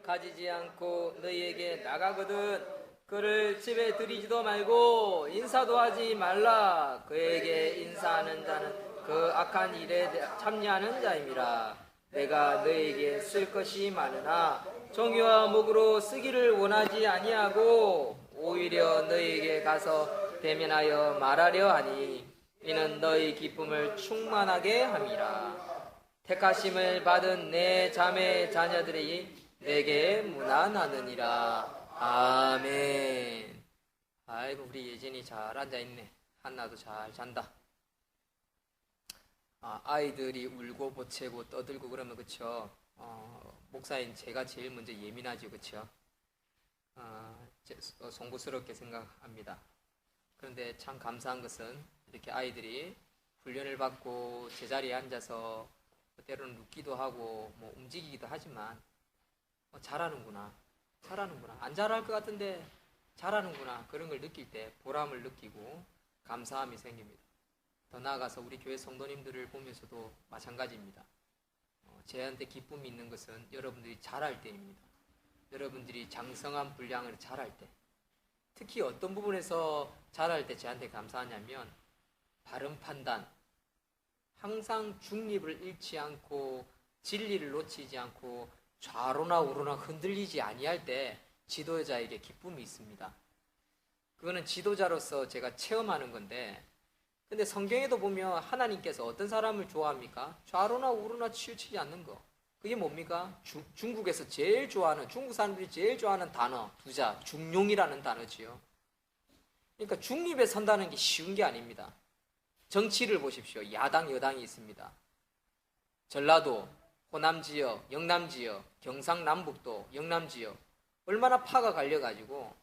가지지 않고 너희에게 나가거든 그를 집에 들이지도 말고 인사도 하지 말라. 그에게 인사하는 자는 그 악한 일에 참여하는 자임이라. 내가 너희에게 쓸 것이 많으나 정의와 목으로 쓰기를 원하지 아니하고 오히려 너희에게 가서 대면하여 말하려 하니 이는 너희 기쁨을 충만하게 함이라. 택하심을 받은 내 자매 자녀들이 내게 무난하느니라. 아멘. 아이고 우리 예진이 잘 앉아있네. 한나도 잘 잔다. 아이들이 울고 보채고 떠들고 그러면 그쵸? 목사인 제가 제일 먼저 예민하죠, 그쵸? 송구스럽게 생각합니다. 그런데 참 감사한 것은 이렇게 아이들이 훈련을 받고 제자리에 앉아서 때로는 눕기도 하고 뭐 움직이기도 하지만 잘하는구나. 안 잘할 것 같은데 잘하는구나. 그런 걸 느낄 때 보람을 느끼고 감사함이 생깁니다. 더 나아가서 우리 교회 성도님들을 보면서도 마찬가지입니다. 저한테 기쁨이 있는 것은 여러분들이 잘할 때입니다. 여러분들이 장성한 분량을 잘할 때, 특히 어떤 부분에서 잘할 때 저한테 감사하냐면 바른 판단, 항상 중립을 잃지 않고 진리를 놓치지 않고 좌로나 우로나 흔들리지 아니할 때 지도자에게 기쁨이 있습니다. 그거는 지도자로서 제가 체험하는 건데, 근데 성경에도 보면 하나님께서 어떤 사람을 좋아합니까? 좌로나 우로나 치우치지 않는 거. 그게 뭡니까? 중국에서 제일 좋아하는, 중국 사람들이 제일 좋아하는 단어 두자, 중용이라는 단어지요. 그러니까 중립에 선다는 게 쉬운 게 아닙니다. 정치를 보십시오. 야당 여당이 있습니다. 전라도, 호남지역, 영남지역, 경상남북도, 영남지역 얼마나 파가 갈려가지고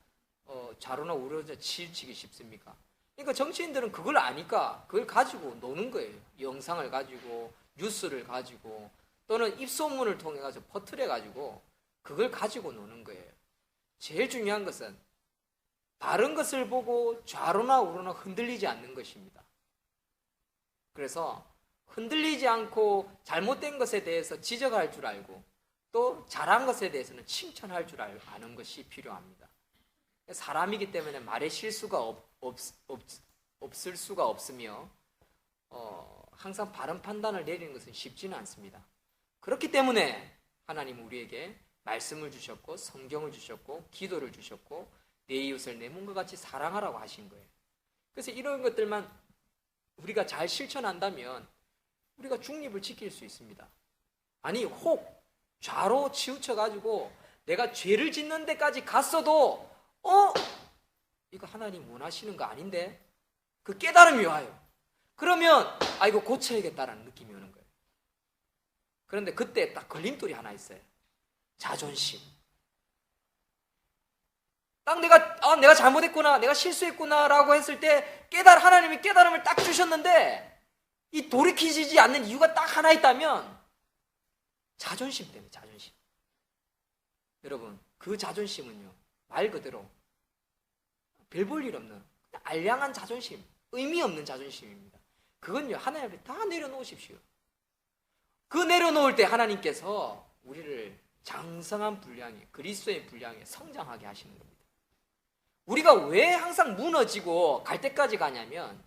좌로나 우로나 치우치기 쉽습니까? 그러니까 정치인들은 그걸 아니까 그걸 가지고 노는 거예요. 영상을 가지고, 뉴스를 가지고, 또는 입소문을 통해 가지고 퍼뜨려 가지고 그걸 가지고 노는 거예요. 제일 중요한 것은 바른 것을 보고 좌로나 우로나 흔들리지 않는 것입니다. 그래서 흔들리지 않고 잘못된 것에 대해서 지적할 줄 알고 또 잘한 것에 대해서는 칭찬할 줄 아는 것이 필요합니다. 사람이기 때문에 말에 실수가 없을 수가 없으며 항상 바른 판단을 내리는 것은 쉽지는 않습니다. 그렇기 때문에 하나님은 우리에게 말씀을 주셨고 성경을 주셨고 기도를 주셨고 내 이웃을 내 몸과 같이 사랑하라고 하신 거예요. 그래서 이런 것들만 우리가 잘 실천한다면 우리가 중립을 지킬 수 있습니다. 아니 혹 좌로 치우쳐가지고 내가 죄를 짓는 데까지 갔어도 이거 하나님 원하시는 거 아닌데? 그 깨달음이 와요. 그러면 이거 고쳐야겠다라는 느낌이 오는 거예요. 그런데 그때 딱 걸림돌이 하나 있어요. 자존심. 딱 내가 잘못했구나, 내가 실수했구나라고 했을 때 하나님이 깨달음을 딱 주셨는데 이 돌이키지 않는 이유가 딱 하나 있다면 자존심 때문에. 자존심. 여러분 그 자존심은요 말 그대로 별 볼 일 없는 알량한 자존심, 의미 없는 자존심입니다. 그건요 하나님 앞에 다 내려놓으십시오. 그 내려놓을 때 하나님께서 우리를 장성한 분량에, 그리스도의 분량에 성장하게 하시는 겁니다. 우리가 왜 항상 무너지고 갈 때까지 가냐면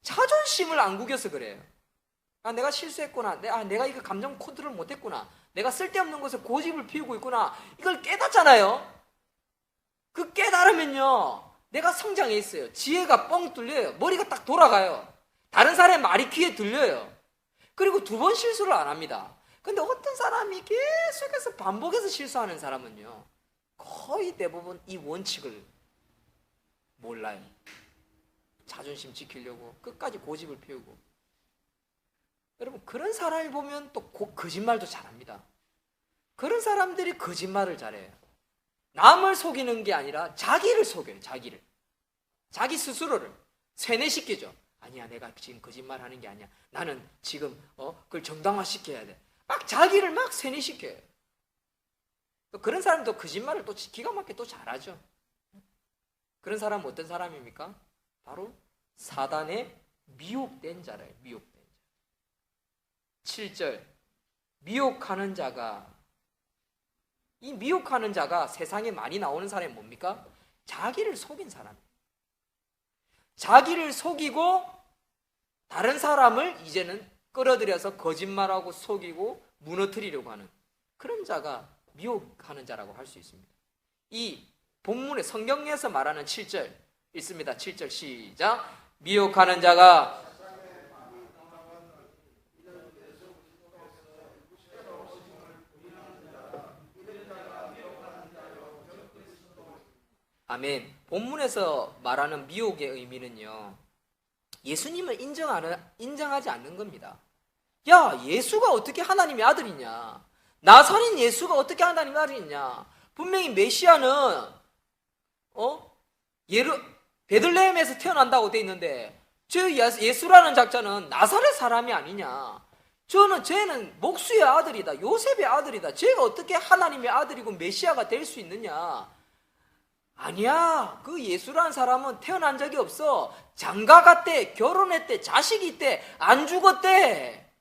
자존심을 안 구겨서 그래요. 내가 실수했구나, 내가 이거 감정 컨트롤 못했구나, 내가 쓸데없는 것에 고집을 피우고 있구나, 이걸 깨닫잖아요. 그 깨달으면요 내가 성장해 있어요. 지혜가 뻥 뚫려요. 머리가 딱 돌아가요. 다른 사람의 말이 귀에 들려요. 그리고 두 번 실수를 안 합니다. 근데 어떤 사람이 계속해서 반복해서 실수하는 사람은요 거의 대부분 이 원칙을 몰라요. 자존심 지키려고 끝까지 고집을 피우고. 여러분 그런 사람을 보면 또 거짓말도 잘합니다. 그런 사람들이 거짓말을 잘해요. 남을 속이는 게 아니라 자기를 속여요. 자기 스스로를 세뇌시키죠. 아니야, 내가 지금 거짓말하는 게 아니야. 나는 지금 그걸 정당화시켜야 돼. 막 자기를 막 세뇌시켜요. 그런 사람도 거짓말을 또 기가 막히게 또 잘하죠. 그런 사람은 어떤 사람입니까? 바로 사단의 미혹된 자래요. 미혹된 자. 7절 미혹하는 자가 이 미혹하는 자가 세상에 많이 나오는 사람이 뭡니까? 자기를 속인 사람이에요. 자기를 속이고 다른 사람을 이제는 끌어들여서 거짓말하고 속이고 무너뜨리려고 하는 그런 자가 미혹하는 자라고 할 수 있습니다. 이 본문의 성경에서 말하는 7절 있습니다. 7절 시작. 미혹하는 자가 아멘. 본문에서 말하는 미혹의 의미는요, 예수님을 인정하지 않는 겁니다. 야, 예수가 어떻게 하나님의 아들이냐? 나사렛 예수가 어떻게 하나님의 아들이냐? 분명히 메시아는 베들레헴에서 태어난다고 돼 있는데 저 예수라는 작자는 나사렛 사람이 아니냐? 쟤는 목수의 아들이다. 요셉의 아들이다. 쟤가 어떻게 하나님의 아들이고 메시아가 될 수 있느냐? 아니야. 그 예수라는 사람은 태어난 적이 없어. 장가갔대, 결혼했대, 자식이 있대, 안 죽었대.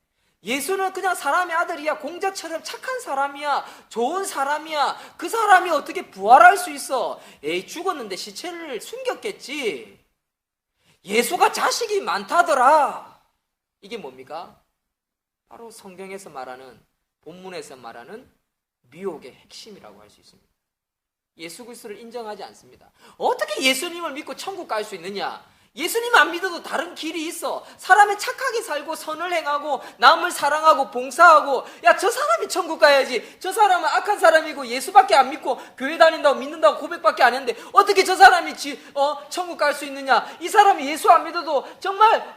예수는 그냥 사람의 아들이야. 공자처럼 착한 사람이야. 좋은 사람이야. 그 사람이 어떻게 부활할 수 있어? 에이, 죽었는데 시체를 숨겼겠지. 예수가 자식이 많다더라. 이게 뭡니까? 바로 성경에서 말하는, 본문에서 말하는 미혹의 핵심이라고 할 수 있습니다. 예수 그리스도를 인정하지 않습니다. 어떻게 예수님을 믿고 천국 갈 수 있느냐? 예수님 안 믿어도 다른 길이 있어. 사람이 착하게 살고 선을 행하고 남을 사랑하고 봉사하고, 야, 저 사람이 천국 가야지. 저 사람은 악한 사람이고 예수밖에 안 믿고 교회 다닌다고 믿는다고 고백밖에 안 했는데 어떻게 저 사람이 천국 갈 수 있느냐? 이 사람이 예수 안 믿어도 정말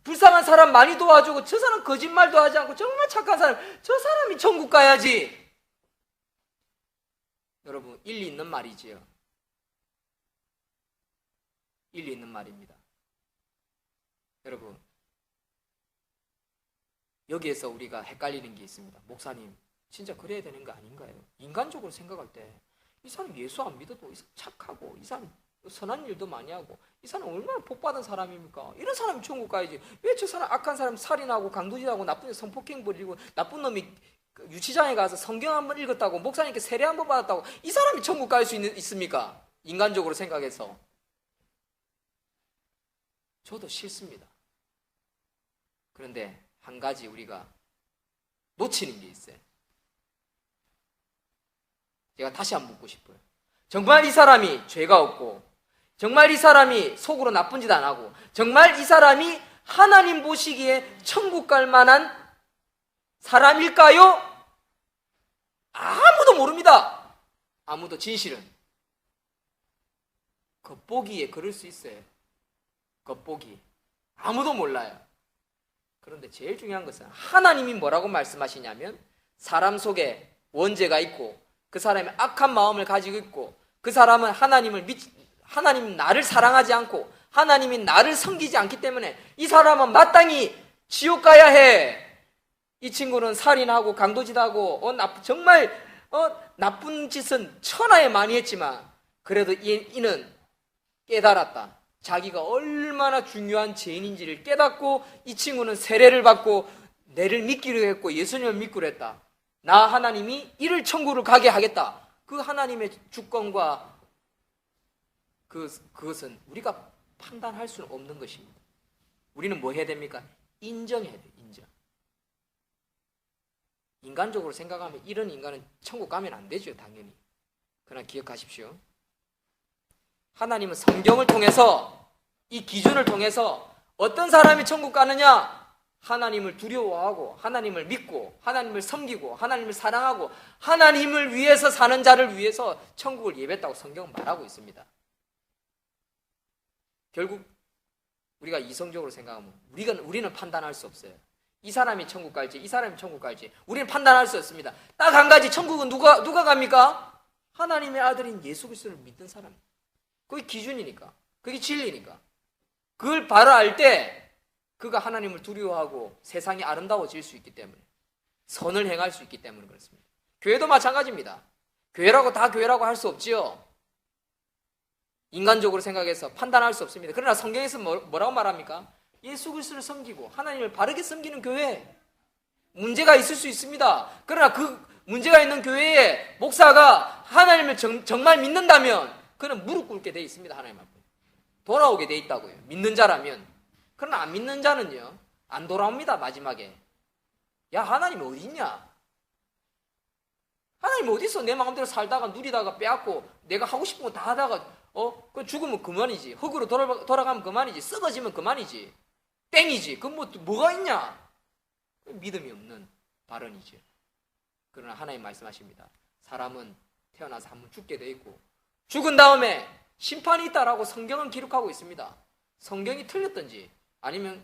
불쌍한 사람 많이 도와주고, 저 사람 거짓말도 하지 않고 정말 착한 사람, 저 사람이 천국 가야지. 여러분, 일리 있는 말이지요. 일리 있는 말입니다. 여러분, 여기에서 우리가 헷갈리는 게 있습니다. 목사님, 진짜 그래야 되는 거 아닌가요? 인간적으로 생각할 때 이 사람 예수 안 믿어도 이 사람 착하고, 이 사람 선한 일도 많이 하고, 이 사람 얼마나 복받은 사람입니까? 이런 사람이 천국 가야지. 왜 저 사람 악한 사람 살인하고 강도질하고 나쁜 놈 성폭행 벌이고 나쁜 놈이 유치장에 가서 성경 한번 읽었다고, 목사님께 세례 한번 받았다고, 이 사람이 천국 갈 수 있습니까? 인간적으로 생각해서. 저도 싫습니다. 그런데 한 가지 우리가 놓치는 게 있어요. 제가 다시 한번 묻고 싶어요. 정말 이 사람이 죄가 없고, 정말 이 사람이 속으로 나쁜 짓 안 하고, 정말 이 사람이 하나님 보시기에 천국 갈 만한 사람일까요? 아무도 모릅니다. 아무도. 진실은 겉보기에 그럴 수 있어요. 겉보기 아무도 몰라요. 그런데 제일 중요한 것은 하나님이 뭐라고 말씀하시냐면, 사람 속에 원죄가 있고 그 사람이 악한 마음을 가지고 있고, 그 사람은 하나님 나를 사랑하지 않고 하나님이 나를 섬기지 않기 때문에 이 사람은 마땅히 지옥 가야 해. 이 친구는 살인하고 강도짓하고 정말 나쁜 짓은 천하에 많이 했지만 그래도 이는 깨달았다. 자기가 얼마나 중요한 죄인인지를 깨닫고, 이 친구는 세례를 받고 내를 믿기로 했고 예수님을 믿기로 했다. 나 하나님이 이를 천국을 가게 하겠다. 그 하나님의 주권과 그것은 우리가 판단할 수는 없는 것입니다. 우리는 뭐 해야 됩니까? 인정해야 돼요. 인정. 인간적으로 생각하면 이런 인간은 천국 가면 안 되죠, 당연히. 그러나 기억하십시오. 하나님은 성경을 통해서, 이 기준을 통해서 어떤 사람이 천국 가느냐? 하나님을 두려워하고 하나님을 믿고 하나님을 섬기고 하나님을 사랑하고 하나님을 위해서 사는 자를 위해서 천국을 예배했다고 성경은 말하고 있습니다. 결국 우리가 이성적으로 생각하면 우리는 판단할 수 없어요. 이 사람이 천국 갈지 이 사람이 천국 갈지 우리는 판단할 수 없습니다. 딱 한 가지, 천국은 누가 갑니까? 하나님의 아들인 예수 그리스도를 믿는 사람. 그게 기준이니까, 그게 진리니까. 그걸 바로 알 때 그가 하나님을 두려워하고 세상이 아름다워질 수 있기 때문에, 선을 행할 수 있기 때문에 그렇습니다. 교회도 마찬가지입니다. 교회라고 다 교회라고 할 수 없지요. 인간적으로 생각해서 판단할 수 없습니다. 그러나 성경에서 뭐라고 말합니까? 예수 그리스도를 섬기고 하나님을 바르게 섬기는 교회. 문제가 있을 수 있습니다. 그러나 문제가 있는 교회에 목사가 하나님을 정말 믿는다면 그는 무릎 꿇게 돼 있습니다. 하나님 앞에 돌아오게 돼 있다고요. 믿는 자라면. 그러나 안 믿는 자는요, 안 돌아옵니다. 마지막에. 야, 하나님 어디 있냐? 하나님 어디 있어? 내 마음대로 살다가 누리다가 빼앗고 내가 하고 싶은 거 다 하다가 그 죽으면 그만이지. 흙으로 돌아가면 그만이지. 썩어지면 그만이지. 땡이지. 그럼 뭐가 있냐? 믿음이 없는 발언이지. 그러나 하나님 말씀하십니다. 사람은 태어나서 한번 죽게 돼 있고 죽은 다음에 심판이 있다라고 성경은 기록하고 있습니다. 성경이 틀렸든지 아니면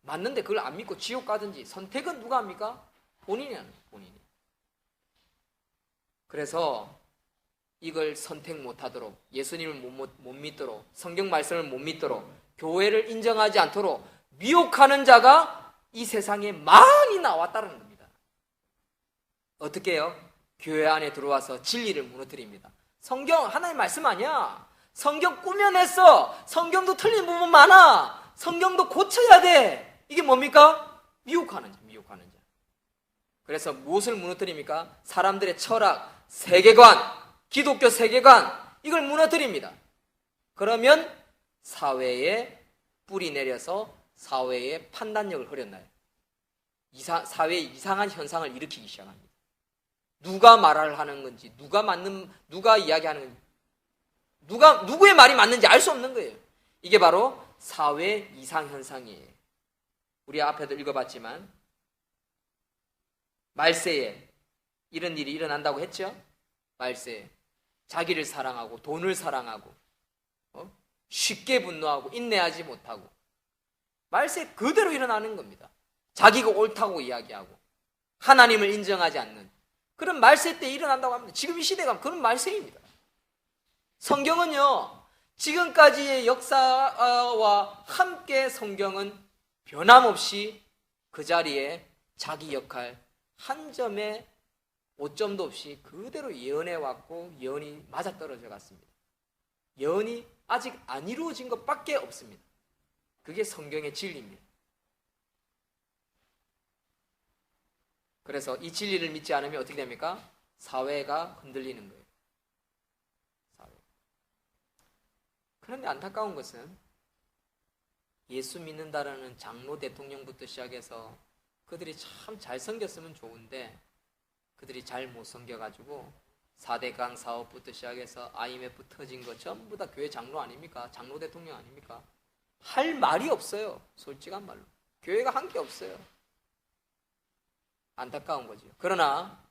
맞는데 그걸 안 믿고 지옥 가든지 선택은 누가 합니까? 본인이 하는 거예요. 본인이. 그래서 이걸 선택 못하도록, 예수님을 못 믿도록, 성경 말씀을 못 믿도록, 교회를 인정하지 않도록 미혹하는 자가 이 세상에 많이 나왔다는 겁니다. 어떻게 해요? 교회 안에 들어와서 진리를 무너뜨립니다. 성경 하나님 말씀 아니야. 성경 꾸며냈어. 성경도 틀린 부분 많아. 성경도 고쳐야 돼. 이게 뭡니까? 미혹하는 자, 미혹하는 자. 그래서 무엇을 무너뜨립니까? 사람들의 철학, 세계관, 기독교 세계관, 이걸 무너뜨립니다. 그러면 사회에 뿌리 내려서 사회의 판단력을 흐렸나요? 사회에 이상한 현상을 일으키기 시작합니다. 누가 말을 하는 건지, 누가 이야기하는 건지, 누구의 말이 맞는지 알 수 없는 거예요. 이게 바로 사회 이상 현상이에요. 우리 앞에도 읽어봤지만 말세에 이런 일이 일어난다고 했죠. 말세에 자기를 사랑하고 돈을 사랑하고 쉽게 분노하고 인내하지 못하고 말세에 그대로 일어나는 겁니다. 자기가 옳다고 이야기하고 하나님을 인정하지 않는 그런 말세 때 일어난다고 합니다. 지금 이 시대가 그런 말세입니다. 성경은요, 지금까지의 역사와 함께 성경은 변함없이 그 자리에 자기 역할 한 점에 오점도 없이 그대로 예언해 왔고 예언이 맞아떨어져 갔습니다. 예언이 아직 안 이루어진 것밖에 없습니다. 그게 성경의 진리입니다. 그래서 이 진리를 믿지 않으면 어떻게 됩니까? 사회가 흔들리는 거예요. 사회. 그런데 안타까운 것은 예수 믿는다라는 장로 대통령부터 시작해서 그들이 참 잘 섬겼으면 좋은데 그들이 잘 못 섬겨가지고 4대강 사업부터 시작해서 IMF 터진 거 전부 다 교회 장로 아닙니까? 장로 대통령 아닙니까? 할 말이 없어요. 솔직한 말로. 교회가 한 게 없어요. 안타까운 거죠. 그러나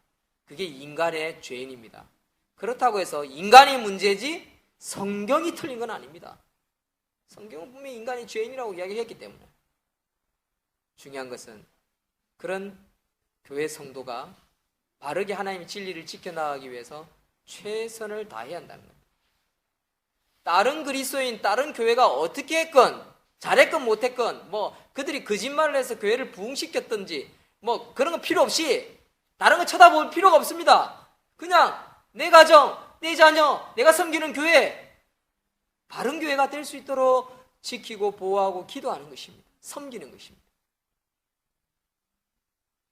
그게 인간의 죄인입니다. 그렇다고 해서 인간이 문제지 성경이 틀린 건 아닙니다. 성경은 분명히 인간이 죄인이라고 이야기했기 때문에. 중요한 것은 그런 교회 성도가 바르게 하나님의 진리를 지켜나가기 위해서 최선을 다해야 한다는 겁니다. 다른 그리스도인, 다른 교회가 어떻게 했건 잘했건 못했건 그들이 거짓말을 해서 교회를 부흥시켰든지 그런 거 필요 없이 다른 거 쳐다볼 필요가 없습니다. 그냥 내 가정, 내 자녀, 내가 섬기는 교회 바른 교회가 될 수 있도록 지키고 보호하고 기도하는 것입니다. 섬기는 것입니다.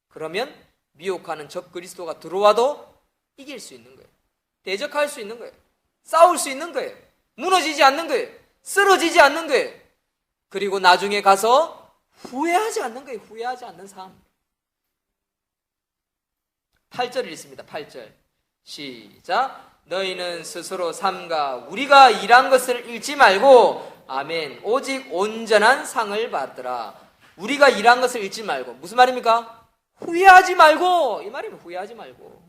그러면 미혹하는 적 그리스도가 들어와도 이길 수 있는 거예요. 대적할 수 있는 거예요. 싸울 수 있는 거예요. 무너지지 않는 거예요. 쓰러지지 않는 거예요. 그리고 나중에 가서 후회하지 않는 거예요. 후회하지 않는 삶. 8절 읽습니다. 8절 시작. 너희는 스스로 삼가 우리가 일한 것을 잃지 말고 아멘 오직 온전한 상을 받으라. 우리가 일한 것을 잃지 말고 무슨 말입니까? 후회하지 말고 이 말이면 후회하지 말고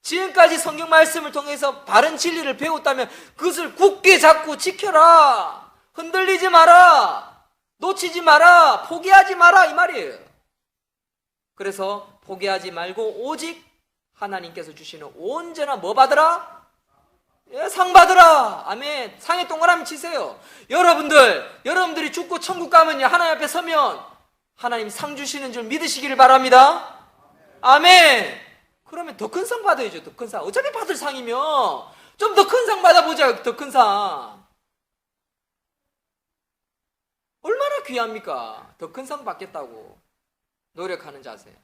지금까지 성경 말씀을 통해서 바른 진리를 배웠다면 그것을 굳게 잡고 지켜라. 흔들리지 마라. 놓치지 마라. 포기하지 마라 이 말이에요. 그래서 포기하지 말고 오직 하나님께서 주시는 온전한 뭐 받으라? 상 받으라. 아멘. 상에 동그라미 치세요. 여러분들이 죽고 천국 가면요 하나님 앞에 서면 하나님 상 주시는 줄 믿으시기를 바랍니다. 아멘. 그러면 더 큰 상 받아야죠. 더 큰 상. 어차피 받을 상이면 좀 더 큰 상 받아보자. 더 큰 상. 얼마나 귀합니까? 더 큰 상 받겠다고 노력하는 자세.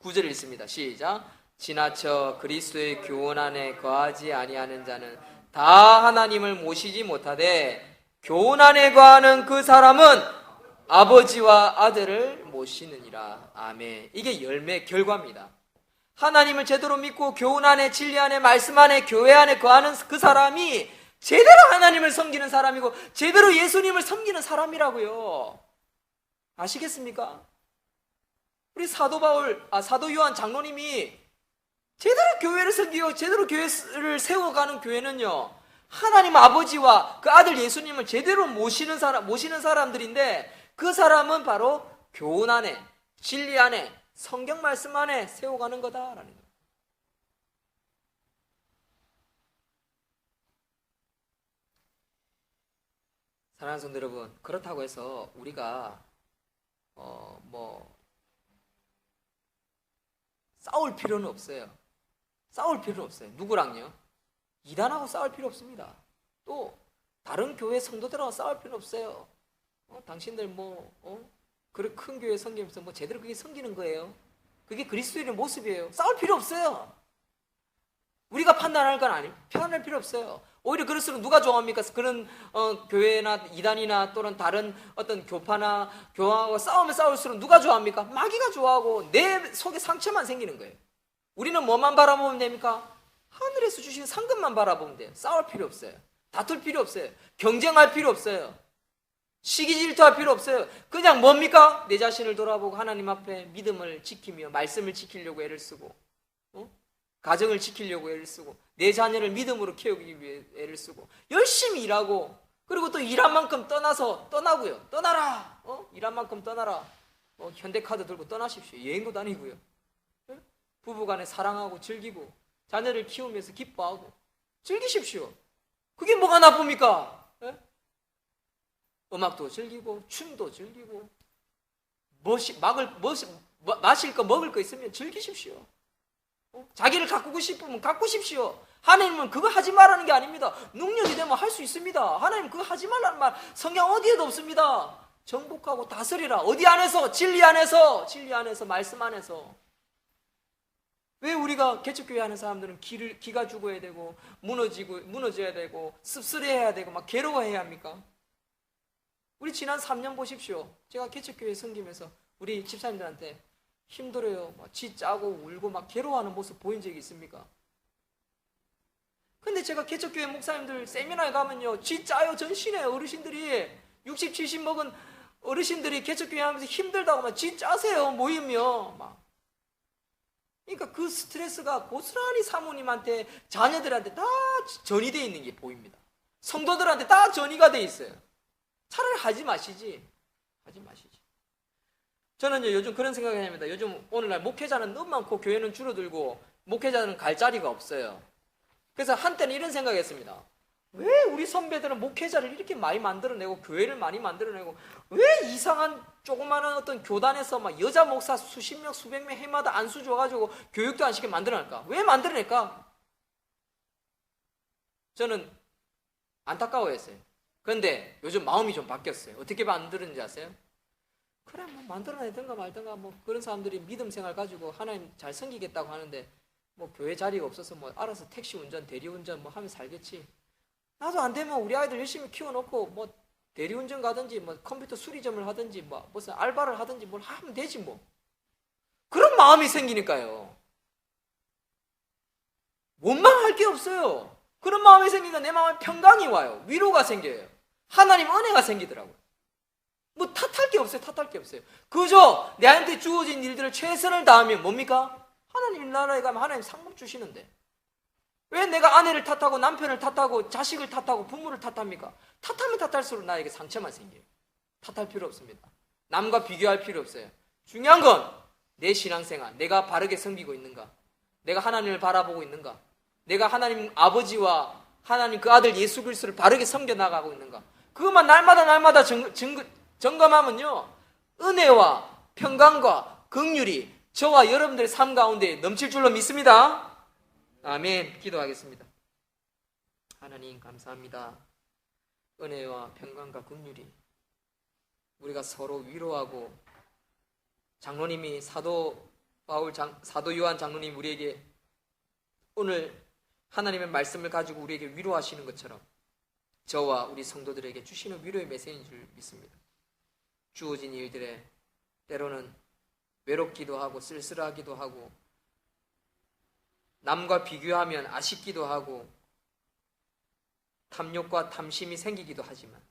9절 읽습니다. 시작. 지나쳐 그리스도의 교훈 안에 거하지 아니하는 자는 다 하나님을 모시지 못하되 교훈 안에 거하는 그 사람은 아버지와 아들을 모시느니라. 아멘. 이게 열매 결과입니다. 하나님을 제대로 믿고 교훈 안에, 진리 안에, 말씀 안에, 교회 안에 거하는 그 사람이 제대로 하나님을 섬기는 사람이고 제대로 예수님을 섬기는 사람이라고요. 아시겠습니까? 우리 사도 요한 장로님이 제대로 교회를 섬기고 제대로 교회를 세워가는 교회는요, 하나님 아버지와 그 아들 예수님을 제대로 모시는 사람들인데, 그 사람은 바로 교훈 안에, 진리 안에, 성경 말씀 안에 세워가는 거다라는 거예요. 사랑하는 성도 여러분, 그렇다고 해서 우리가 싸울 필요는 없어요. 싸울 필요는 없어요. 누구랑요? 이단하고 싸울 필요 없습니다. 또 다른 교회 성도들하고 싸울 필요 없어요. 당신들 그렇게 큰 교회 섬기면서 제대로 그게 섬기는 거예요. 그게 그리스도인의 모습이에요. 싸울 필요 없어요. 우리가 판단할 건 아니에요. 판단할 필요 없어요. 오히려 그럴수록 누가 좋아합니까? 그런 교회나 이단이나 또는 다른 어떤 교파나 교황하고 싸우면 싸울수록 누가 좋아합니까? 마귀가 좋아하고 내 속에 상처만 생기는 거예요. 우리는 뭐만 바라보면 됩니까? 하늘에서 주시는 상급만 바라보면 돼요. 싸울 필요 없어요. 다툴 필요 없어요. 경쟁할 필요 없어요. 시기 질투할 필요 없어요. 그냥 뭡니까? 내 자신을 돌아보고 하나님 앞에 믿음을 지키며 말씀을 지키려고 애를 쓰고, 가정을 지키려고 애를 쓰고, 내 자녀를 믿음으로 키우기 위해 애를 쓰고, 열심히 일하고, 그리고 또 일한 만큼 떠나고요. 떠나라. 일한 만큼 떠나라. 현대카드 들고 떠나십시오. 여행도 다니고요. 부부간에 사랑하고 즐기고, 자녀를 키우면서 기뻐하고 즐기십시오. 그게 뭐가 나쁩니까? 음악도 즐기고 춤도 즐기고 마실 거 먹을 거 있으면 즐기십시오. 자기를 가꾸고 싶으면 가꾸십시오. 하나님은 그거 하지 말라는 게 아닙니다. 능력이 되면 할 수 있습니다. 하나님 그거 하지 말라는 말 성경 어디에도 없습니다. 정복하고 다스리라. 어디 안에서? 진리 안에서, 말씀 안에서. 왜 우리가 개척교회 하는 사람들은 기가 죽어야 되고 무너져야 되고 씁쓸해야 되고 막 괴로워해야 합니까? 우리 지난 3년 보십시오. 제가 개척교회 섬기면서 우리 집사님들한테 힘들어요, 막 지 짜고 울고 막 괴로워하는 모습 보인 적이 있습니까? 근데 제가 개척교회 목사님들 세미나에 가면요, 지 짜요, 전신해요. 어르신들이 60, 70 먹은 어르신들이 개척교회 하면서 힘들다고 막 지 짜세요, 모이면 막. 그러니까 그 스트레스가 고스란히 사모님한테, 자녀들한테 다 전이되어 있는 게 보입니다. 성도들한테 다 전이가 되어 있어요. 차라리 하지 마시지. 저는요, 요즘 그런 생각을 합니다. 요즘 오늘날 목회자는 너무 많고 교회는 줄어들고 목회자는 갈 자리가 없어요. 그래서 한때는 이런 생각을 했습니다. 왜 우리 선배들은 목회자를 이렇게 많이 만들어내고 교회를 많이 만들어내고 왜 이상한 조그마한 어떤 교단에서 막 여자 목사 수십 명 수백 명 해마다 안수 줘가지고 교육도 안 시키게 만들어낼까? 왜 만들어낼까? 저는 안타까워했어요. 그런데 요즘 마음이 좀 바뀌었어요. 어떻게 만드는지 아세요? 그래, 뭐 만들어내든가 말든가 뭐 그런 사람들이 믿음 생활 가지고 하나님 잘 섬기겠다고 하는데 뭐 교회 자리가 없어서 뭐 알아서 택시 운전, 대리 운전 뭐 하면 살겠지. 나도 안 되면 우리 아이들 열심히 키워놓고 뭐 대리운전 가든지 뭐 컴퓨터 수리점을 하든지 뭐 무슨 알바를 하든지 뭘 하면 되지 뭐. 그런 마음이 생기니까요. 원망할 게 없어요. 그런 마음이 생기니까 내 마음에 평강이 와요. 위로가 생겨요. 하나님 은혜가 생기더라고요. 뭐 탓할 게 없어요. 그저 내한테 주어진 일들을 최선을 다하면 뭡니까? 하나님 나라에 가면 하나님 상급 주시는데 왜 내가 아내를 탓하고 남편을 탓하고 자식을 탓하고 부모를 탓합니까? 탓하면 탓할수록 나에게 상처만 생겨요. 탓할 필요 없습니다. 남과 비교할 필요 없어요. 중요한 건 내 신앙생활, 내가 바르게 섬기고 있는가? 내가 하나님을 바라보고 있는가? 내가 하나님 아버지와 하나님 그 아들 예수 그리스도를 바르게 섬겨나가고 있는가? 그것만 날마다 점검하면요, 은혜와 평강과 긍휼이 저와 여러분들의 삶 가운데 넘칠 줄로 믿습니다. 아멘. 기도하겠습니다. 하나님 감사합니다. 은혜와 평강과 긍휼이 우리가 서로 위로하고, 장로님이 사도 사도 요한 장로님 우리에게 오늘 하나님의 말씀을 가지고 우리에게 위로하시는 것처럼 저와 우리 성도들에게 주시는 위로의 메시지인 줄 믿습니다. 주어진 일들에 때로는 외롭기도 하고 쓸쓸하기도 하고 남과 비교하면 아쉽기도 하고 탐욕과 탐심이 생기기도 하지만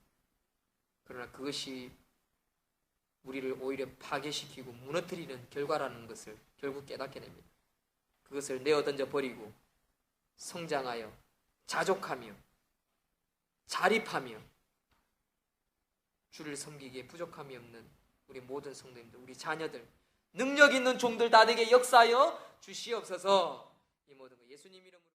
그러나 그것이 우리를 오히려 파괴시키고 무너뜨리는 결과라는 것을 결국 깨닫게 됩니다. 그것을 내어던져 버리고 성장하여 자족하며 자립하며 주를 섬기기에 부족함이 없는 우리 모든 성도님들, 우리 자녀들, 능력 있는 종들 다 되게 역사하여 주시옵소서. 이 모든 거 예수님 이름으로